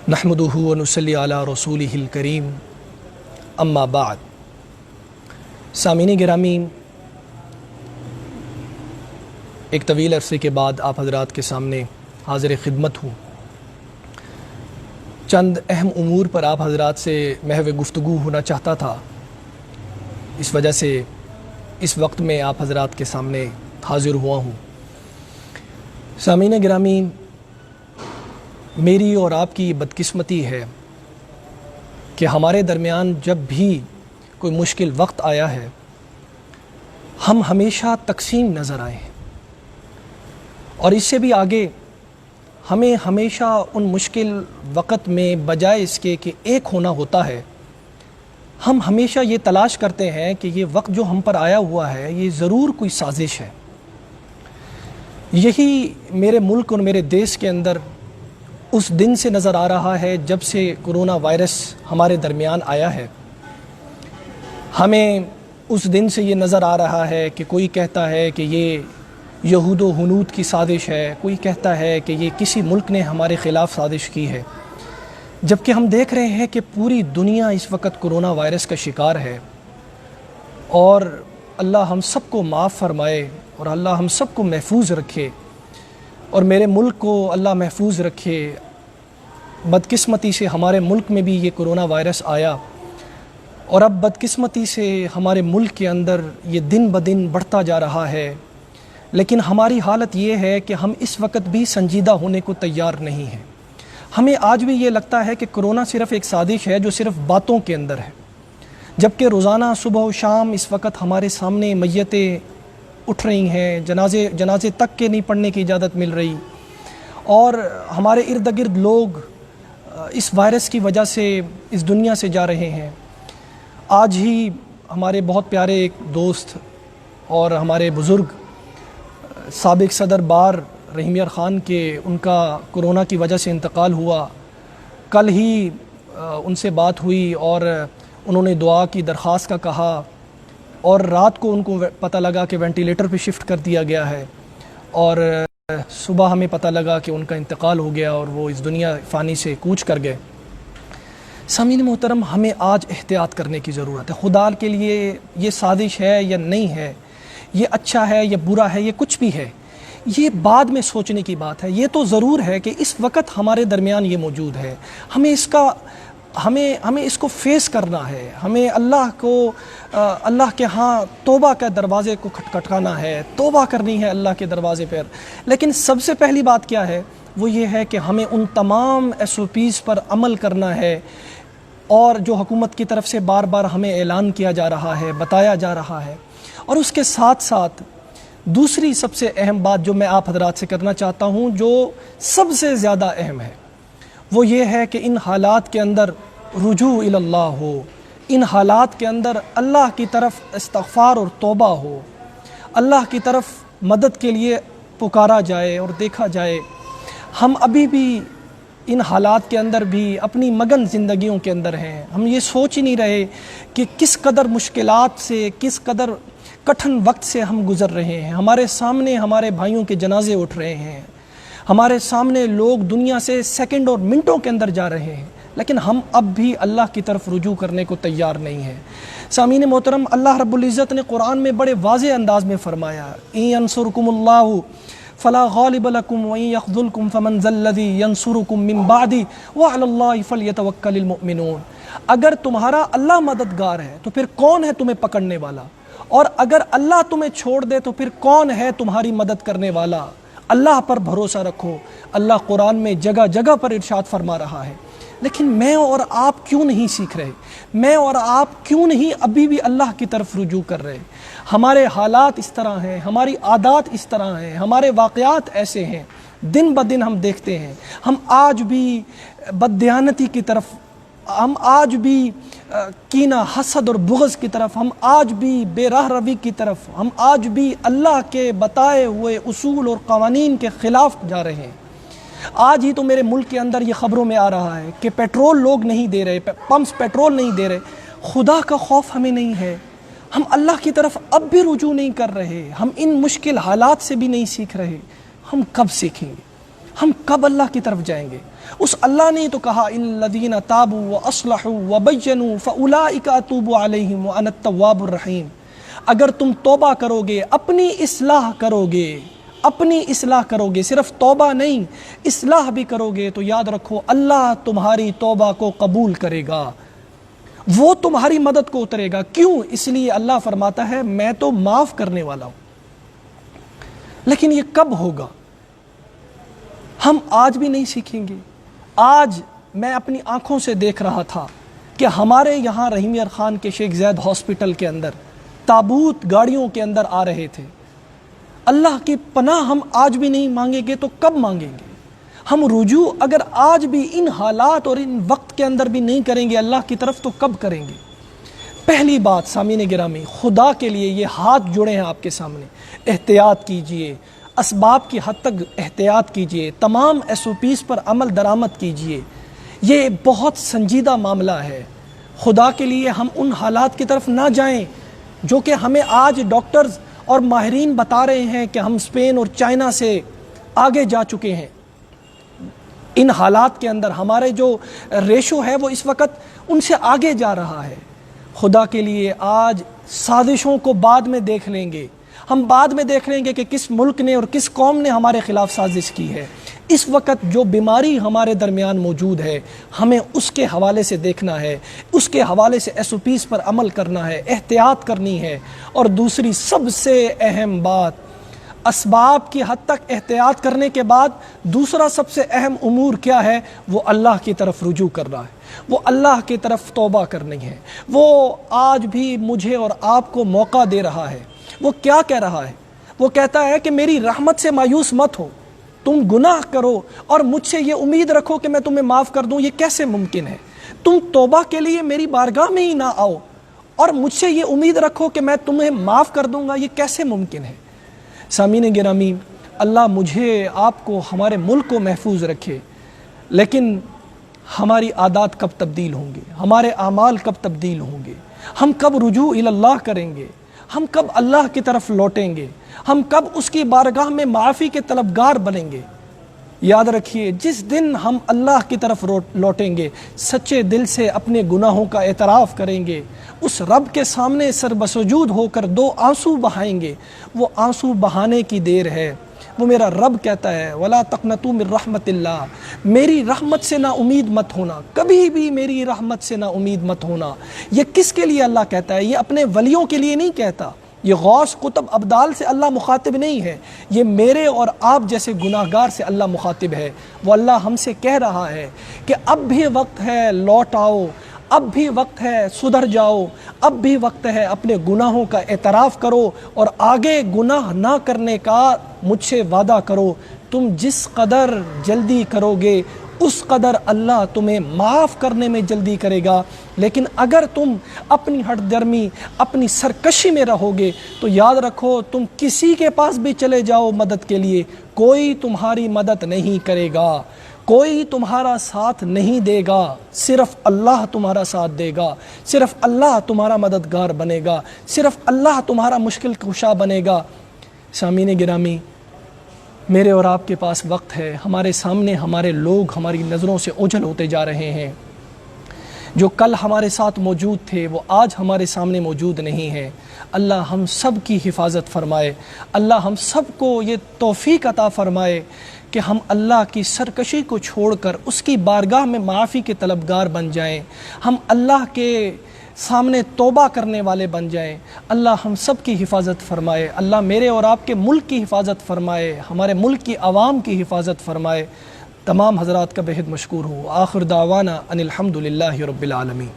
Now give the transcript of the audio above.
نحمدہ ونصلی علی رسولہ الکریم اما بعد۔ سامعین گرامی، ایک طویل عرصے کے بعد آپ حضرات کے سامنے حاضر خدمت ہوں۔ چند اہم امور پر آپ حضرات سے محو گفتگو ہونا چاہتا تھا، اس وجہ سے اس وقت میں آپ حضرات کے سامنے حاضر ہوا ہوں۔ سامعین گرامی، میری اور آپ کی بدقسمتی ہے کہ ہمارے درمیان جب بھی کوئی مشکل وقت آیا ہے، ہم ہمیشہ تقسیم نظر آئے ہیں، اور اس سے بھی آگے ہمیں ہمیشہ ان مشکل وقت میں بجائے اس کے کہ ایک ہونا ہوتا ہے، ہم ہمیشہ یہ تلاش کرتے ہیں کہ یہ وقت جو ہم پر آیا ہوا ہے یہ ضرور کوئی سازش ہے۔ یہی میرے ملک اور میرے دیش کے اندر اس دن سے نظر آ رہا ہے جب سے کرونا وائرس ہمارے درمیان آیا ہے۔ ہمیں اس دن سے یہ نظر آ رہا ہے کہ کوئی کہتا ہے کہ یہ یہود و ہنود کی سازش ہے، کوئی کہتا ہے کہ یہ کسی ملک نے ہمارے خلاف سازش کی ہے، جبکہ ہم دیکھ رہے ہیں کہ پوری دنیا اس وقت کرونا وائرس کا شکار ہے، اور اللہ ہم سب کو معاف فرمائے اور اللہ ہم سب کو محفوظ رکھے، اور میرے ملک کو اللہ محفوظ رکھے۔ بدقسمتی سے ہمارے ملک میں بھی یہ کرونا وائرس آیا، اور اب بدقسمتی سے ہمارے ملک کے اندر یہ دن بدن بڑھتا جا رہا ہے، لیکن ہماری حالت یہ ہے کہ ہم اس وقت بھی سنجیدہ ہونے کو تیار نہیں ہیں۔ ہمیں آج بھی یہ لگتا ہے کہ کرونا صرف ایک سازش ہے جو صرف باتوں کے اندر ہے، جبکہ روزانہ صبح و شام اس وقت ہمارے سامنے میتیں اٹھ رہی ہیں، جنازے تک کے نہیں پڑھنے کی اجازت مل رہی، اور ہمارے ارد گرد لوگ اس وائرس کی وجہ سے اس دنیا سے جا رہے ہیں۔ آج ہی ہمارے بہت پیارے ایک دوست اور ہمارے بزرگ سابق صدر بار رحیم یار خان کے ان کا کرونا کی وجہ سے انتقال ہوا۔ کل ہی ان سے بات ہوئی اور انہوں نے دعا کی درخواست کا کہا، اور رات کو ان کو پتہ لگا کہ وینٹیلیٹر پہ شفٹ کر دیا گیا ہے، اور صبح ہمیں پتہ لگا کہ ان کا انتقال ہو گیا اور وہ اس دنیا فانی سے کوچ کر گئے۔ سامعین محترم، ہمیں آج احتیاط کرنے کی ضرورت ہے۔ خدا کے لیے یہ سازش ہے یا نہیں ہے، یہ اچھا ہے یا برا ہے، یہ کچھ بھی ہے، یہ بعد میں سوچنے کی بات ہے۔ یہ تو ضرور ہے کہ اس وقت ہمارے درمیان یہ موجود ہے، ہمیں اس کو فیس کرنا ہے، ہمیں اللہ کے ہاں توبہ کے دروازے کو کھٹکھٹانا ہے، توبہ کرنی ہے اللہ کے دروازے پر۔ لیکن سب سے پہلی بات کیا ہے، وہ یہ ہے کہ ہمیں ان تمام SOPs پر عمل کرنا ہے، اور جو حکومت کی طرف سے بار بار ہمیں اعلان کیا جا رہا ہے، بتایا جا رہا ہے۔ اور اس کے ساتھ ساتھ دوسری سب سے اہم بات جو میں آپ حضرات سے کرنا چاہتا ہوں، جو سب سے زیادہ اہم ہے، وہ یہ ہے کہ ان حالات کے اندر رجوع الی اللہ ہو، ان حالات کے اندر اللہ کی طرف استغفار اور توبہ ہو، اللہ کی طرف مدد کے لیے پکارا جائے اور دیکھا جائے۔ ہم ابھی بھی ان حالات کے اندر بھی اپنی مگن زندگیوں کے اندر ہیں، ہم یہ سوچ ہی نہیں رہے کہ کس قدر مشکلات سے، کس قدر کٹھن وقت سے ہم گزر رہے ہیں۔ ہمارے سامنے ہمارے بھائیوں کے جنازے اٹھ رہے ہیں، ہمارے سامنے لوگ دنیا سے سیکنڈ اور منٹوں کے اندر جا رہے ہیں، لیکن ہم اب بھی اللہ کی طرف رجوع کرنے کو تیار نہیں ہیں۔ سامعین محترم، اللہ رب العزت نے قرآن میں بڑے واضح انداز میں فرمایا، ان ینصرکم اللہ فلا غالب لکم وان یخذلکم فمن ذا الذی ینصرکم من بعدہ وعلی اللہ فلیتوکل المؤمنون۔ اگر تمہارا اللہ مددگار ہے تو پھر کون ہے تمہیں پکڑنے والا، اور اگر اللہ تمہیں چھوڑ دے تو پھر کون ہے تمہاری مدد کرنے والا۔ اللہ پر بھروسہ رکھو، اللہ قرآن میں جگہ جگہ پر ارشاد فرما رہا ہے۔ لیکن میں اور آپ کیوں نہیں سیکھ رہے؟ میں اور آپ کیوں نہیں ابھی بھی اللہ کی طرف رجوع کر رہے؟ ہمارے حالات اس طرح ہیں، ہماری عادات اس طرح ہیں، ہمارے واقعات ایسے ہیں، دن بدن ہم دیکھتے ہیں، ہم آج بھی بددیانتی کی طرف، ہم آج بھی کینہ حسد اور بغض کی طرف، ہم آج بھی بے راہ روی کی طرف، ہم آج بھی اللہ کے بتائے ہوئے اصول اور قوانین کے خلاف جا رہے ہیں۔ آج ہی تو میرے ملک کے اندر یہ خبروں میں آ رہا ہے کہ پیٹرول لوگ نہیں دے رہے، پمپس پیٹرول نہیں دے رہے۔ خدا کا خوف ہمیں نہیں ہے، ہم اللہ کی طرف اب بھی رجوع نہیں کر رہے، ہم ان مشکل حالات سے بھی نہیں سیکھ رہے، ہم کب سیکھیں گے؟ ہم کب اللہ کی طرف جائیں گے؟ اس اللہ نے تو کہا ان الذین تابوا واصلحوا وبینوا فاولئک اتوب علیہم وانا التواب الرحیم۔ اگر تم توبہ کرو گے، اپنی اصلاح کرو گے، اپنی اصلاح کرو گے، صرف توبہ نہیں اصلاح بھی کرو گے، تو یاد رکھو اللہ تمہاری توبہ کو قبول کرے گا، وہ تمہاری مدد کو اترے گا۔ کیوں؟ اس لیے اللہ فرماتا ہے میں تو معاف کرنے والا ہوں۔ لیکن یہ کب ہوگا؟ ہم آج بھی نہیں سیکھیں گے۔ آج میں اپنی آنکھوں سے دیکھ رہا تھا کہ ہمارے یہاں رحیم یار خان کے شیخ زید ہاسپٹل کے اندر تابوت گاڑیوں کے اندر آ رہے تھے۔ اللہ کی پناہ ہم آج بھی نہیں مانگیں گے تو کب مانگیں گے؟ ہم رجوع اگر آج بھی ان حالات اور ان وقت کے اندر بھی نہیں کریں گے اللہ کی طرف تو کب کریں گے؟ پہلی بات سامعین گرامی، خدا کے لیے یہ ہاتھ جڑے ہیں آپ کے سامنے، احتیاط کیجئے، اسباب کی حد تک احتیاط کیجئے، تمام SOPs پر عمل درآمد کیجئے۔ یہ بہت سنجیدہ معاملہ ہے۔ خدا کے لیے ہم ان حالات کی طرف نہ جائیں جو کہ ہمیں آج ڈاکٹرز اور ماہرین بتا رہے ہیں کہ ہم اسپین اور چائنا سے آگے جا چکے ہیں۔ ان حالات کے اندر ہمارے جو ریشو ہے وہ اس وقت ان سے آگے جا رہا ہے۔ خدا کے لیے آج سازشوں کو بعد میں دیکھ لیں گے، ہم بعد میں دیکھ لیں گے کہ کس ملک نے اور کس قوم نے ہمارے خلاف سازش کی ہے۔ اس وقت جو بیماری ہمارے درمیان موجود ہے ہمیں اس کے حوالے سے دیکھنا ہے، اس کے حوالے سے SOPs پر عمل کرنا ہے، احتیاط کرنی ہے۔ اور دوسری سب سے اہم بات، اسباب کی حد تک احتیاط کرنے کے بعد دوسرا سب سے اہم امور کیا ہے؟ وہ اللہ کی طرف رجوع کر رہا ہے، وہ اللہ کی طرف توبہ کرنی ہے۔ وہ آج بھی مجھے اور آپ کو موقع دے رہا ہے۔ وہ کیا کہہ رہا ہے؟ وہ کہتا ہے کہ میری رحمت سے مایوس مت ہو، تم گناہ کرو اور مجھ سے یہ امید رکھو کہ میں تمہیں معاف کر دوں، یہ کیسے ممکن ہے؟ تم توبہ کے لیے میری بارگاہ میں ہی نہ آؤ اور مجھ سے یہ امید رکھو کہ میں تمہیں معاف کر دوں گا، یہ کیسے ممکن ہے؟ سامعین گرامی، اللہ مجھے آپ کو ہمارے ملک کو محفوظ رکھے، لیکن ہماری عادات کب تبدیل ہوں گے؟ ہمارے اعمال کب تبدیل ہوں گے؟ ہم کب رجوع الی اللہ کریں گے؟ ہم کب اللہ کی طرف لوٹیں گے؟ ہم کب اس کی بارگاہ میں معافی کے طلبگار بنیں گے؟ یاد رکھیے، جس دن ہم اللہ کی طرف لوٹیں گے، سچے دل سے اپنے گناہوں کا اعتراف کریں گے، اس رب کے سامنے سر بسجود ہو کر 2 آنسو بہائیں گے، وہ آنسو بہانے کی دیر ہے۔ وہ میرا رب کہتا ہے وَلَا تَقْنَطُوا مِن رَحْمَتِ اللَّهِ، میری رحمت سے نا امید مت ہونا، کبھی بھی میری رحمت سے نا امید مت ہونا۔ یہ کس کے لیے اللہ کہتا ہے؟ یہ اپنے ولیوں کے لیے نہیں کہتا، یہ غوث قطب ابدال سے اللہ مخاطب نہیں ہے، یہ میرے اور آپ جیسے گناہگار سے اللہ مخاطب ہے۔ وہ اللہ ہم سے کہہ رہا ہے کہ اب بھی وقت ہے لوٹ آؤ، اب بھی وقت ہے سدھر جاؤ، اب بھی وقت ہے اپنے گناہوں کا اعتراف کرو اور آگے گناہ نہ کرنے کا مجھ سے وعدہ کرو۔ تم جس قدر جلدی کرو گے اس قدر اللہ تمہیں معاف کرنے میں جلدی کرے گا، لیکن اگر تم اپنی ہٹ درمی، اپنی سرکشی میں رہو گے تو یاد رکھو تم کسی کے پاس بھی چلے جاؤ مدد کے لیے، کوئی تمہاری مدد نہیں کرے گا، کوئی تمہارا ساتھ نہیں دے گا، صرف اللہ تمہارا ساتھ دے گا، صرف اللہ تمہارا مددگار بنے گا، صرف اللہ تمہارا مشکل کشا بنے گا۔ سامعین گرامی، میرے اور آپ کے پاس وقت ہے، ہمارے سامنے ہمارے لوگ ہماری نظروں سے اوجھل ہوتے جا رہے ہیں، جو کل ہمارے ساتھ موجود تھے وہ آج ہمارے سامنے موجود نہیں ہیں۔ اللہ ہم سب کی حفاظت فرمائے، اللہ ہم سب کو یہ توفیق عطا فرمائے کہ ہم اللہ کی سرکشی کو چھوڑ کر اس کی بارگاہ میں معافی کے طلبگار بن جائیں، ہم اللہ کے سامنے توبہ کرنے والے بن جائیں۔ اللہ ہم سب کی حفاظت فرمائے، اللہ میرے اور آپ کے ملک کی حفاظت فرمائے، ہمارے ملک کی عوام کی حفاظت فرمائے۔ تمام حضرات کا بہت مشکور ہوں۔ آخر دعوانا ان الحمد للہ رب العالمین۔